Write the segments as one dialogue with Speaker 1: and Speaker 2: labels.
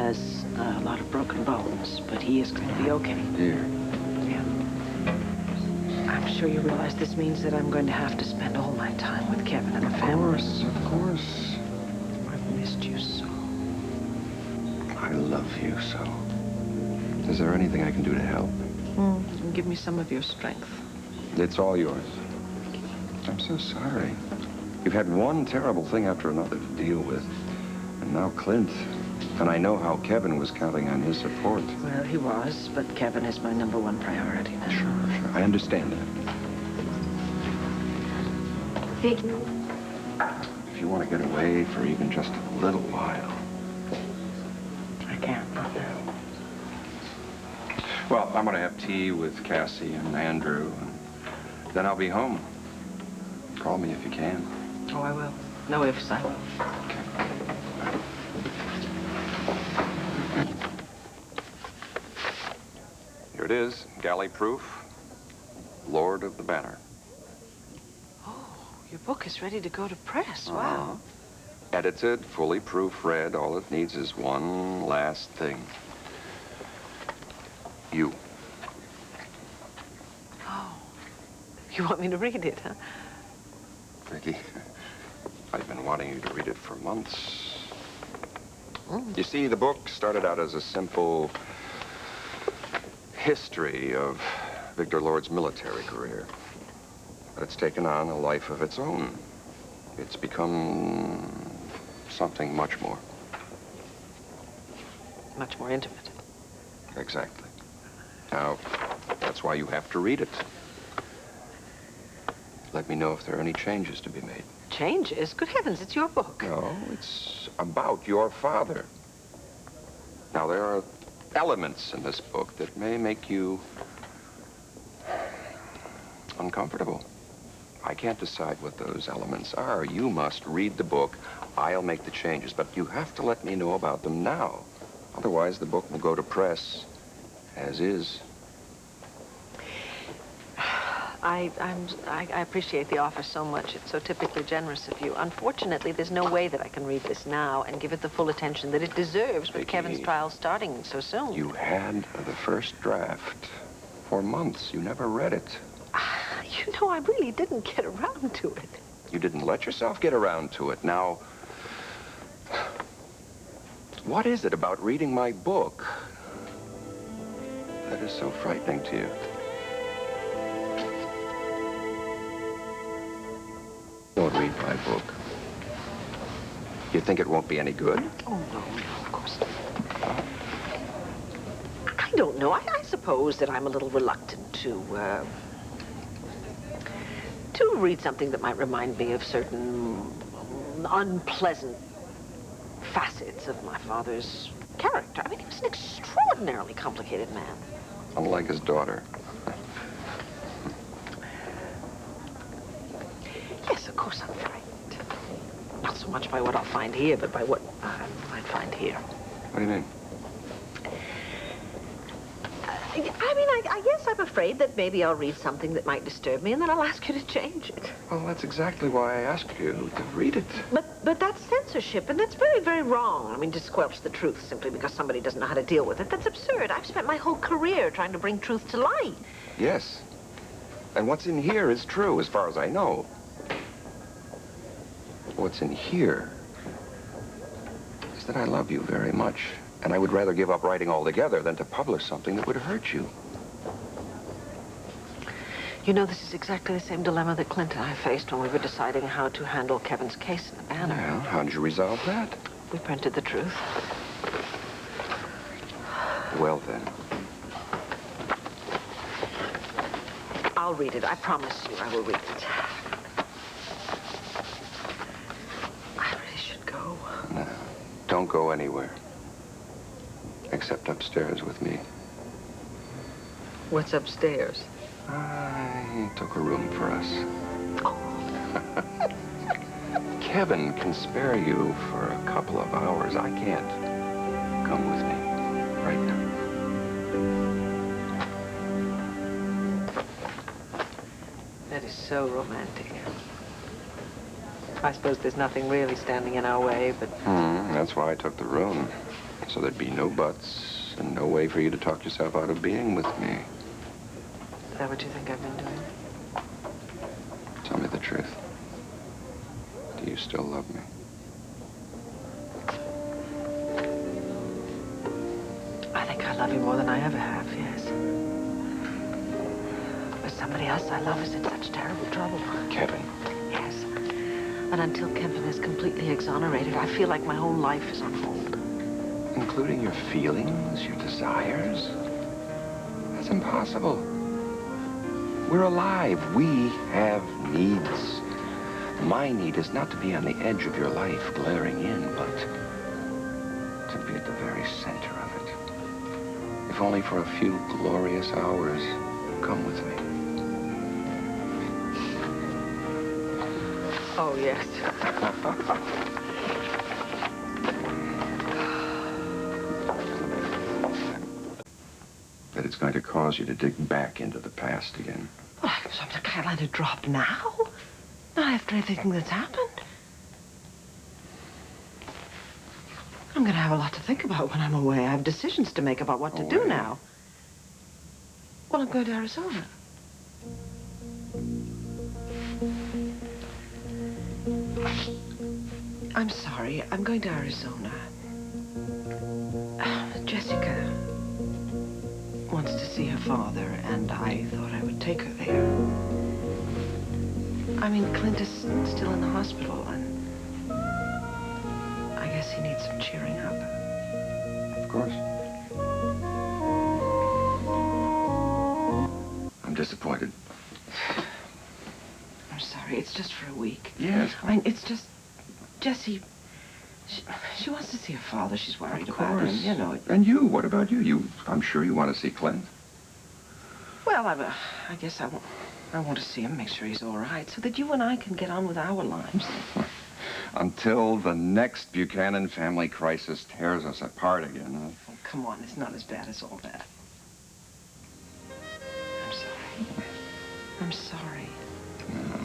Speaker 1: has a lot of broken bones, but he is going to be okay.
Speaker 2: Dear.
Speaker 1: Yeah. I'm sure you realize this means that I'm going to have to spend all my time with Kevin and the family.
Speaker 2: Of course.
Speaker 1: I've missed you so.
Speaker 2: I love you so. Is there anything I can do to help?
Speaker 1: Give me some of your strength.
Speaker 2: It's all yours. I'm so sorry. You've had one terrible thing after another to deal with. And now Clint. And I know how Kevin was counting on his support.
Speaker 1: Well, he was, but Kevin is my #1 priority now.
Speaker 2: Sure. I understand that.
Speaker 3: Viki.
Speaker 2: If you want to get away for even just a little while.
Speaker 1: I can't, not now.
Speaker 2: Well, I'm going to have tea with Cassie and Andrew, and then I'll be home. Call me if you can.
Speaker 1: Oh, I will. No ifs, I will.
Speaker 2: Okay. Here it is, galley proof, Lord of the Banner.
Speaker 1: Oh, your book is ready to go to press. Wow.
Speaker 2: Edited, fully proofread. All it needs is one last thing. You.
Speaker 1: Oh. You want me to read it, huh?
Speaker 2: Viki, I've been wanting you to read it for months. You see, the book started out as a simple history of Victor Lord's military career. But it's taken on a life of its own. It's become something much more.
Speaker 1: Much more intimate.
Speaker 2: Exactly. Now, that's why you have to read it. Let me know if there are any changes to be made.
Speaker 1: Changes? Good heavens, it's your book.
Speaker 2: No, it's about your father. Now, there are elements in this book that may make you uncomfortable. I can't decide what those elements are. You must read the book. I'll make the changes, but you have to let me know about them now. Otherwise, the book will go to press as is.
Speaker 1: I appreciate the offer so much. It's so typically generous of you. Unfortunately, there's no way that I can read this now and give it the full attention that it deserves with
Speaker 2: Viki,
Speaker 1: Kevin's trial starting so soon.
Speaker 2: You had the first draft for months. You never read it.
Speaker 1: You know, I really didn't get around to it.
Speaker 2: You didn't let yourself get around to it. Now, what is it about reading my book that is so frightening to you? Don't read my book. You think it won't be any good?
Speaker 1: Oh, no, of course not. I don't know. I suppose that I'm a little reluctant to read something that might remind me of certain unpleasant facets of my father's character. I mean, he was an extraordinarily complicated man.
Speaker 2: Unlike his daughter.
Speaker 1: Yes, of course I'm frightened. Not so much by what I'll find here, but by what I might find here.
Speaker 2: What do you mean?
Speaker 1: I guess I'm afraid that maybe I'll read something that might disturb me, and then I'll ask you to change it.
Speaker 2: Well, that's exactly why I asked you to read it.
Speaker 1: But that's censorship, and that's very, very wrong. I mean, to squelch the truth simply because somebody doesn't know how to deal with it. That's absurd. I've spent my whole career trying to bring truth to light.
Speaker 2: Yes. And what's in here is true, as far as I know. What's in here is that I love you very much, and I would rather give up writing altogether than to publish something that would hurt you.
Speaker 1: You know, this is exactly the same dilemma that Clint and I faced when we were deciding how to handle Kevin's case in the Banner.
Speaker 2: Well, how did you resolve that?
Speaker 1: We printed the truth.
Speaker 2: Well, then.
Speaker 1: I'll read it. I promise you I will read it. I really should go.
Speaker 2: No, don't go anywhere. Except upstairs with me.
Speaker 1: What's upstairs?
Speaker 2: I took a room for us.
Speaker 1: Oh.
Speaker 2: Kevin can spare you for a couple of hours. I can't. Come with me right now.
Speaker 1: That is so romantic. I suppose there's nothing really standing in our way, but...
Speaker 2: That's why I took the room. So there'd be no buts and no way for you to talk yourself out of being with me.
Speaker 1: Is that what you think I've been doing?
Speaker 2: Tell me the truth. Do you still love me?
Speaker 1: I think I love you more than I ever have, yes. But somebody else I love is in such terrible trouble.
Speaker 2: Kevin.
Speaker 1: Yes. And until Kevin is completely exonerated, I feel like my whole life is on hold.
Speaker 2: Including your feelings, your desires? That's impossible. We're alive. We have needs. My need is not to be on the edge of your life, glaring in, but to be at the very center of it. If only for a few glorious hours. Come with me.
Speaker 1: Oh, yes.
Speaker 2: That it's going to cause you to dig back into the past again.
Speaker 1: Well, I can't let it drop now. Not after everything that's happened. I'm going to have a lot to think about when I'm away. I have decisions to make about what to do now. Well, I'm going to Arizona. I'm sorry. I'm going to Arizona. Jessica wants to see her father, and I thought I would take her there. I mean, Clint is still in the hospital, and I guess he needs some cheering up.
Speaker 2: Of course. I'm disappointed.
Speaker 1: I'm sorry. It's just for a week.
Speaker 2: Yes.
Speaker 1: I mean, it's just... Jessie... She wants to see her father. She's worried about him, you know.
Speaker 2: And you, what about you? I'm sure you want to see Clint.
Speaker 1: Well, I guess I want to see him, make sure he's all right, so that you and I can get on with our lives.
Speaker 2: Until the next Buchanan family crisis tears us apart again, huh?
Speaker 1: Oh, come on, it's not as bad as all that. I'm sorry. I'm sorry.
Speaker 2: No.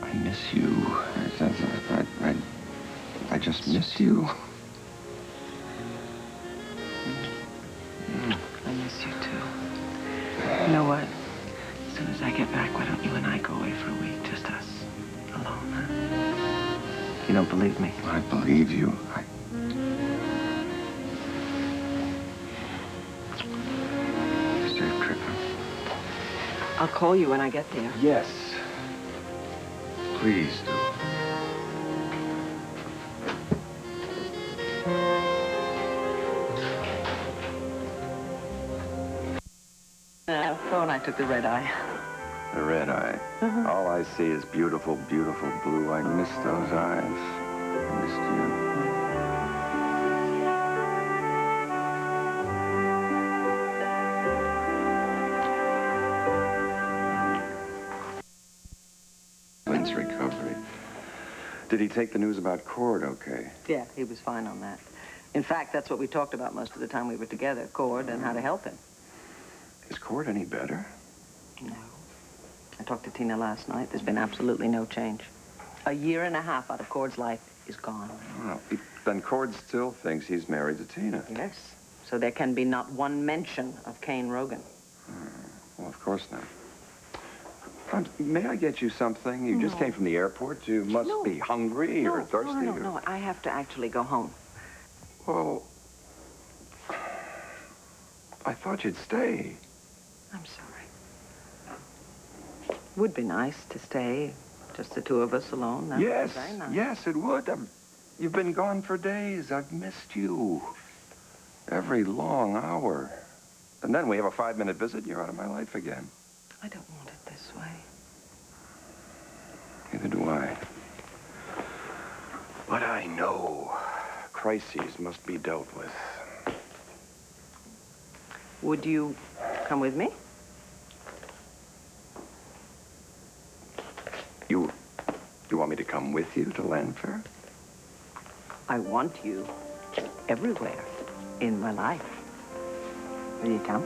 Speaker 2: I miss you. I just miss you.
Speaker 1: I miss you, too. You know what? As soon as I get back, why don't you and I go away for a week? Just us. Alone, huh? You don't believe me?
Speaker 2: I believe you. Safe trip, huh?
Speaker 1: I'll call you when I get there.
Speaker 2: Yes. Please do.
Speaker 1: Oh, and I took the red eye.
Speaker 2: The red eye. All I see is beautiful, beautiful blue. I miss those eyes. I missed you. Clint's recovery. Did he take the news about Cord okay?
Speaker 1: Yeah, he was fine on that. In fact, that's what we talked about most of the time we were together, Cord and how to help him.
Speaker 2: Is Cord any better?
Speaker 1: No. I talked to Tina last night. There's been absolutely no change. A year and a half out of Cord's life is gone.
Speaker 2: Well, then Cord still thinks he's married to Tina.
Speaker 1: Yes. So there can be not one mention of Kane Rogan.
Speaker 2: Well, of course not. May I get you something? You just came from the airport. You must be hungry or thirsty.
Speaker 1: No. I have to actually go home.
Speaker 2: Well, I thought you'd stay.
Speaker 1: I'm sorry. Would be nice to stay, just the two of us alone. That would be very nice.
Speaker 2: Yes, it would. You've been gone for days. I've missed you. Every long hour. And then we have a 5-minute visit and you're out of my life again.
Speaker 1: I don't want it this way.
Speaker 2: Neither do I. But I know crises must be dealt with.
Speaker 1: Would you come with me?
Speaker 2: You want me to come with you to Landfair?
Speaker 1: I want you everywhere in my life. Will you come?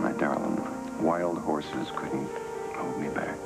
Speaker 2: My darling, wild horses couldn't hold me back.